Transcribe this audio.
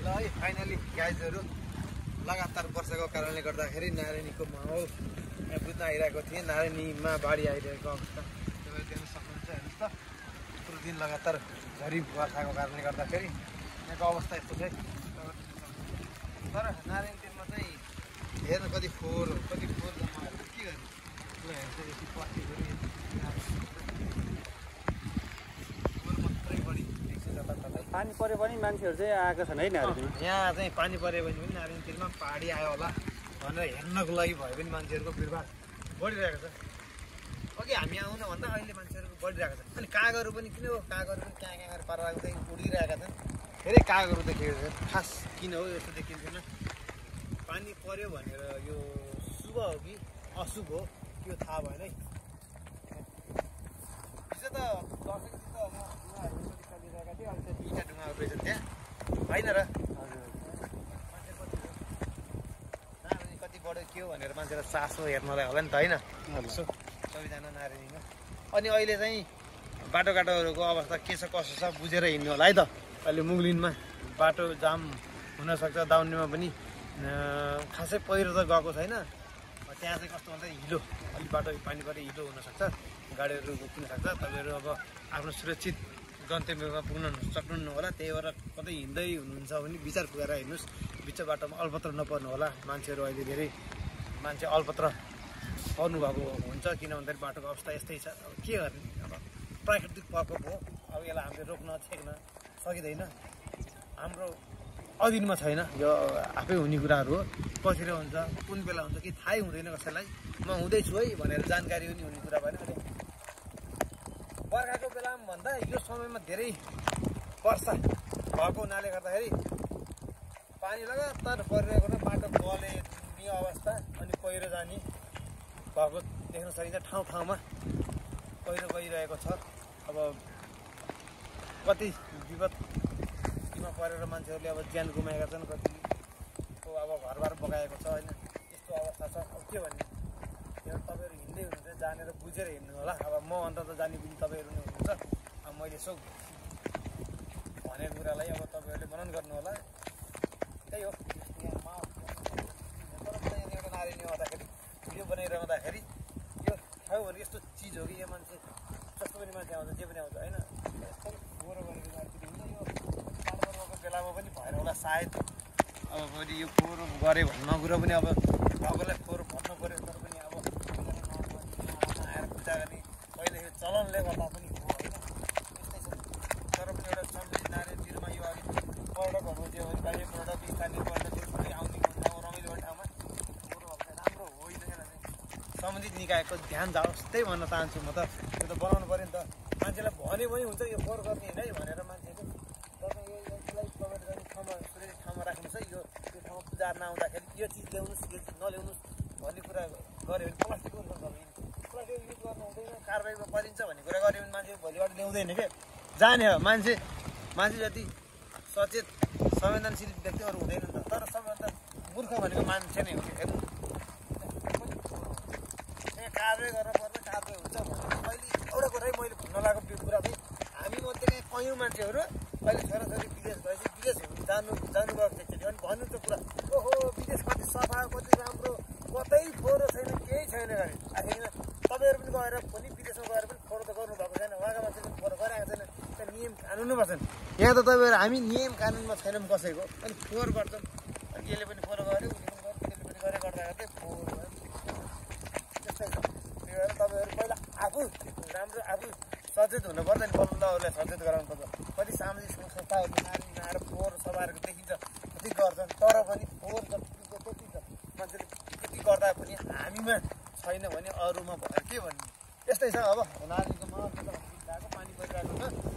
ल है फाइनली गाइजहरु लगातार वर्षाको कारणले गर्दाखेरि नारायणीको माहौल यहाँ बुझ्न आइरहेको थिए। नारायणीमा बाढी आइरहेको अवस्था तपाईहरु देख्न सक्नुहुन्छ। हेर्नुस् त पुरो दिन लगातार झरी वर्षाको कारणले गर्दाखेरि यहाँको अवस्था यस्तो छ। तर नारायणीमा चाहिँ हेर्न कति फोहोर जम्मा के गर्ने। ल हेर्छ यति प्लास्टिकहरु पानी परे पनि मान्छेहरु चाहिँ आएको छन् है नारायणीमा। यहाँ चाहिँ पानी परे भने पनि नारायणीमा पहाडी आयो होला भनेर हेर्नको लागि भए पनि मान्छेहरुको भिडभाड बढिरहेको छ। अघि हामी आउन भन्दा अहिले मान्छेहरुको बढिरहेको छ। अनि कागहरु पनि किन हो, कागहरु पनि कहाँ गरेर पारेर चाहिँ उडिरहेका छन्। धेरै कागहरु देखेको छ। खास किन हो यस्तो देखिँदैन। पानी पर्यो भनेर यो शुभ हो कि अशुभ हो त्यो थाहा भएन है। हिजो त दुईटा ढुङ्गा उब्रेछन् त्यहाँ होइन र कति बढ्यो के हो भनेर मान्छेलाई चासो हेर्नलाई होला नि त होइन। सबैजना नारायणीमा अनि अहिले चाहिँ बाटोघाटोहरूको अवस्था के छ कसो छ बुझेर हिँड्नु होला है त। अहिले मुगलिनमा बाटो जाम हुनसक्छ। दाउनेमा पनि खासै पहिरो त गएको छैन। त्यहाँ चाहिँ कस्तो भन्दा हिलो अलिक बाटो पानी परे हिलो हुनसक्छ। गाडीहरू रोकिन सक्छ। तपाईँहरू अब आफ्नो सुरक्षित गन्तव्यमा पुग्न सक्नुहुन्न होला। त्यही भएर कतै हिँड्दै हुनुहुन्छ भने विचार पुगेर हिँड्नुहोस्। बिच बाटोमा अल्पत्र नपर्नु होला। मान्छेहरू अहिले धेरै मान्छे अल्पत्र पर्नुभएको हुन्छ। किन भन्दाखेरि बाटोको अवस्था यस्तै छ। अब के गर्ने, अब प्राकृतिक प्रकोप हो। अब यसलाई हामीले रोक्न छेक्न सकिँदैन। हाम्रो अधीनमा छैन। यो आफै हुने कुराहरू हो। कसरी हुन्छ कुन बेला हुन्छ कि थाहै हुँदैन कसैलाई। म हुँदैछु है भनेर जानकारी पनि हुने कुरा भएन। बर्खाको बेलामा भन्दा यो समयमा धेरै वर्षा भएको हुनाले गर्दाखेरि पानी लगातार परिरहेको र बाटो गल्ने अवस्था अनि पहिरो जाने भएको देख्न सकिन्छ। ठाउँ ठाउँमा पहिरो गइरहेको छ। अब कति विपत्तिमा परेर मान्छेहरूले अब ज्यान गुमाएका छन्। कतिको अब घरबार बगाएको छ होइन। यस्तो अवस्था छ। अब के भन्ने तपाईँहरू हिँड्दै हुनुहुन्छ जानेर बुझेर हिँड्नु होला। अब म अन्त त जानी बुझ्ने तपाईँहरू नै हुनुहुन्छ। अब मैले यसो भनेको कुरालाई अब तपाईँहरूले मनन गर्नु होला। त्यही हो। यहाँ एउटा नारायणी आउँदाखेरि भिडियो बनाइरहँदाखेरि यो ठाउँहरू यस्तो चिज हो कि यो मान्छे जस्तो पनि मान्छे आउँछ जे पनि आउँछ होइन। यस्तो फोहोर गरेको गाडीतिर हिँड्छ। यो चाडपर्वको बेलामा पनि भएर होला सायद। अब फेरि यो फोहोर गऱ्यो भन्ने कुरा पनि अब भएकोलाई फोहोर भन्नु पऱ्यो। तर पनि अब आएर पूजा गर्ने पहिलेको चलनले गर्दा पनि हो होइन। यस्तै छ। तर पनि एउटा सम्मिलित नारायणीमा यो अलिक पर्यटकहरू जो बाहिर पर्यटक स्थानीय पर्यटकहरू पनि आउने ठाउँ रमाइलो गर्ने ठाउँमा फोहोर भएको चाहिँ राम्रो होइन। सम्बन्धित निकायको ध्यान जाओस् त्यही भन्न चाहन्छु म त। त्यो त बनाउनु पऱ्यो नि त। मान्छेलाई भन्यो भने हुन्छ यो फोहोर गर्ने होइन है भनेर मान्छेले। तपाईँ यसलाई तपाईँले जाने ठाउँमा सुरक्षित ठाउँमा राख्नुहोस् है। यो ठाउँमा पूजा आर्ना आउँदाखेरि यो चिज ल्याउनुहोस् यो चिज नल्याउनुहोस् भन्ने कुरा गऱ्यो भने प्लास्टिक युज गर्नु प्लास्टिक युज गर्नु हुँदैन। कारबाहीमा परिन्छ भन्ने कुरा गऱ्यो भने मान्छे भोलिबाट ल्याउँदैन के जाने हो। मान्छे जति सचेत संवेदनशील व्यक्तिहरू हुँदैन नि त। तर सबैभन्दा मूर्ख भनेको मान्छे नै हो। हेर्नु कारबाही गर्न पर्ने कारबाही हुन्छ भने अहिले एउटा कुरा है मैले भन्न लागेको कुरा चाहिँ हामी मध्ये कयौँ मान्छेहरू अहिले छोराछोरी विदेश भएपछि विदेश जानुभएको छ अनि भन्नु त कुरा ओहो विदेश कति सफा कति राम्रो कतै फोहोर छैन केही छैन गरे। आखिरमा तपाईँहरू पनि गएर पनि विदेशमा गएर पनि फोहोर त गर्नुभएको छैन। उहाँका मान्छेले फोहोर गरेको छैन। त्यहाँ नियम कानुन पर्छन्। यहाँ त तपाईँहरू हामी नियम कानुनमा छैनौँ कसैको। अनि फोहोर गर्छौँ। अनि यसले पनि फोहोर गर्यो उसले पनि गर्यो त्यसले पनि गरे गर्दा गर्दै फोहोर भयो। त्यस्तै छ। त्यही भएर तपाईँहरू पहिला आफू राम्रो आफू सचेत हुनु पर्छ नि। बल्ल उसलाई सचेत गराउनु पर्छ। कति सामाजिक संस्थाहरू नारीमा आएर फोहोर सफाएको देखिन्छ कति गर्छन्। तर पनि फोहोर जतिको त्यति छ। मान्छेले त्यति गर्दा पनि हामीमा छैन भने अरूमा भयो के भन्ने। यस्तै छ। अब नारीको पानी परिरहेको छ।